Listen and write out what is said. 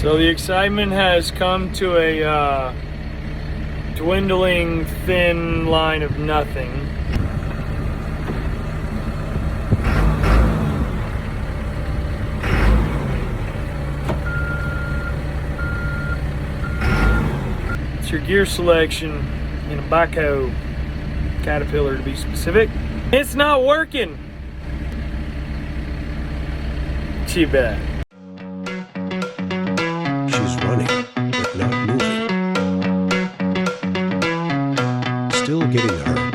So the excitement has come to a dwindling, thin line of nothing. It's your gear selection in a backhoe, Caterpillar to be specific. It's not working. Too bad. She's running, but not moving. Still getting hurt.